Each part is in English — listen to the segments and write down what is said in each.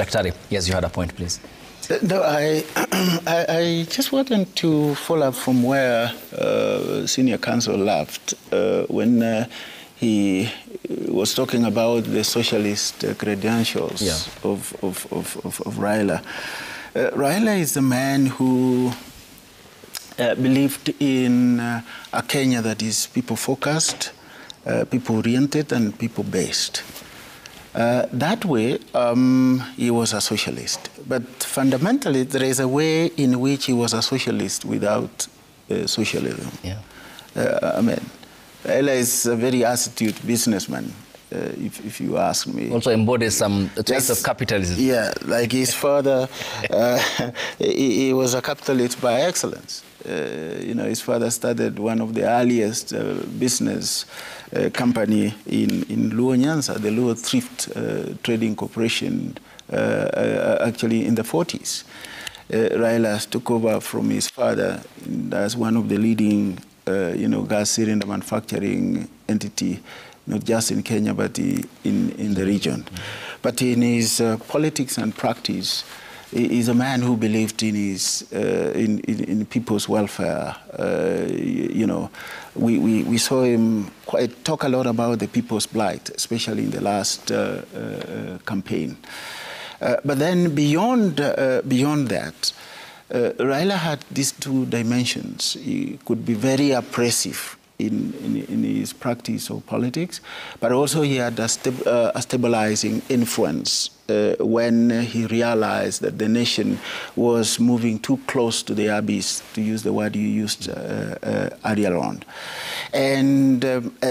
Daktari, yes, you had a point, please. No, I just wanted to follow up from where Senior Counsel left when he was talking about the socialist credentials of Raila. Raila is the man who believed in a Kenya that is people-focused, people-oriented, and people-based. That way, he was a socialist. But fundamentally, there is a way in which he was a socialist without socialism. Yeah. I mean, Raila is a very astute businessman, if you ask me. Also embodies some traits of capitalism. Yeah, like his father, he was a capitalist by excellence. You know, his father started one of the earliest business company in Luo Nyanza, the Luo Thrift Trading Corporation, actually in the 40s. Raila took over from his father as one of the leading, you know, gas cylinder manufacturing entity, not just in Kenya, but in the region. But in his politics and practice, he is a man who believed in his in people's welfare. You know, we saw him talk a lot about the people's plight, especially in the last campaign. But then beyond that, Raila had these two dimensions. He could be very oppressive in his practice of politics, but also he had a stabilizing influence when he realized that the nation was moving too close to the abyss, to use the word you used earlier on. And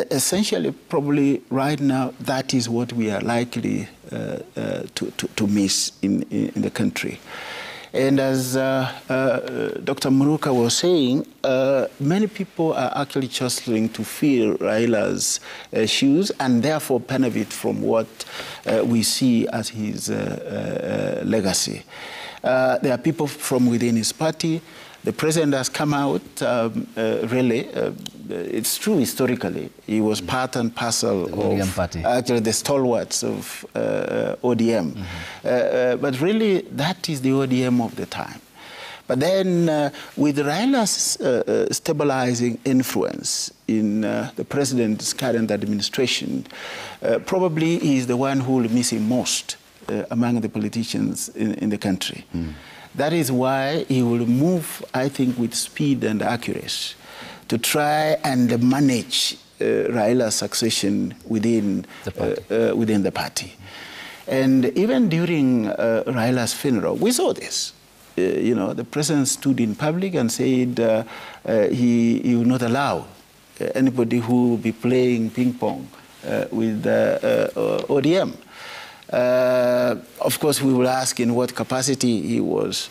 essentially, probably right now, that is what we are likely to miss in the country. And as Dr. Muruka was saying, many people are actually jostling to fill Raila's shoes and therefore benefit from what we see as his legacy. There are people from within his party. The president has come out, really, it's true historically, he was part and parcel of actually the stalwarts of ODM. But really, that is the ODM of the time. But then with Raila's stabilizing influence in the president's current administration, probably he is the one who will miss him most among the politicians in the country. That is why he will move, I think, with speed and accuracy to try and manage Raila's succession within the party. And even during Raila's funeral, we saw this. You know, the president stood in public and said he will not allow anybody who will be playing ping pong with ODM. Of course, we will ask in what capacity he was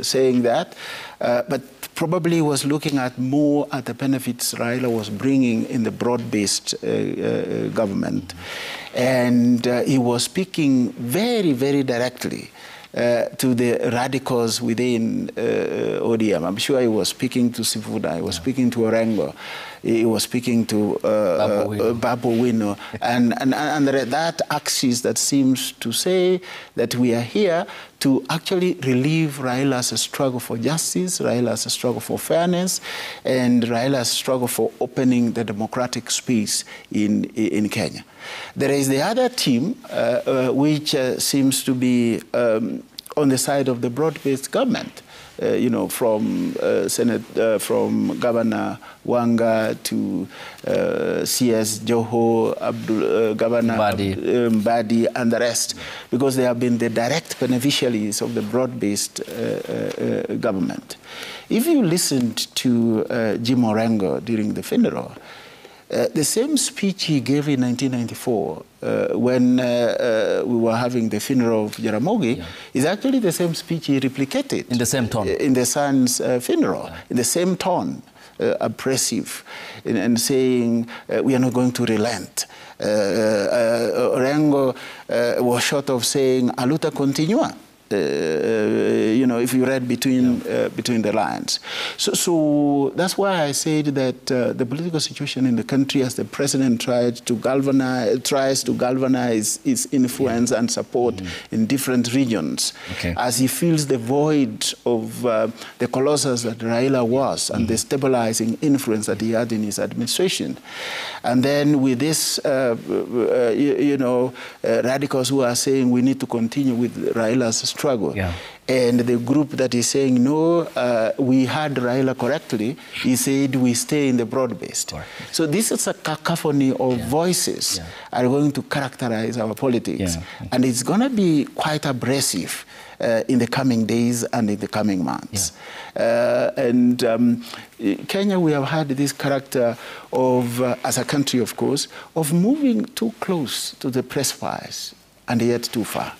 saying that, but probably he was looking at more at the benefits Raila was bringing in the broad-based government. And he was speaking very, very directly to the radicals within ODM. I'm sure he was speaking to Sifuda, he was speaking to Orengo, he was speaking to Babu Wino, and that axis that seems to say that we are here to actually relieve Raila's struggle for justice, Raila's struggle for fairness, and Raila's struggle for opening the democratic space in Kenya. There is the other team, which seems to be on the side of the broad-based government. You know, from from Governor Wanga to CS Joho, Governor Mbadi, and the rest, because they have been the direct beneficiaries of the broad-based government. If you listened to Jim Orengo during the funeral, the same speech he gave in 1994 when we were having the funeral of Jaramogi is actually the same speech he replicated. In the same tone. In the son's funeral, in the same tone, oppressive, and saying, we are not going to relent. Orengo was short of saying, a luta continua. if you read between the lines. So that's why I said that the political situation in the country, as the president tries to galvanize its influence and support in different regions, as he fills the void of the colossus that Raila was and the stabilizing influence that he had in his administration. And then with this, radicals who are saying we need to continue with Raila's struggle. And the group that is saying, no, we had Raila correctly, he said we stay in the broad-based. So this is a cacophony of voices are going to characterize our politics. And it's going to be quite abrasive in the coming days and in the coming months. Kenya, we have had this character of, as a country, of course, of moving too close to the precipice and yet too far.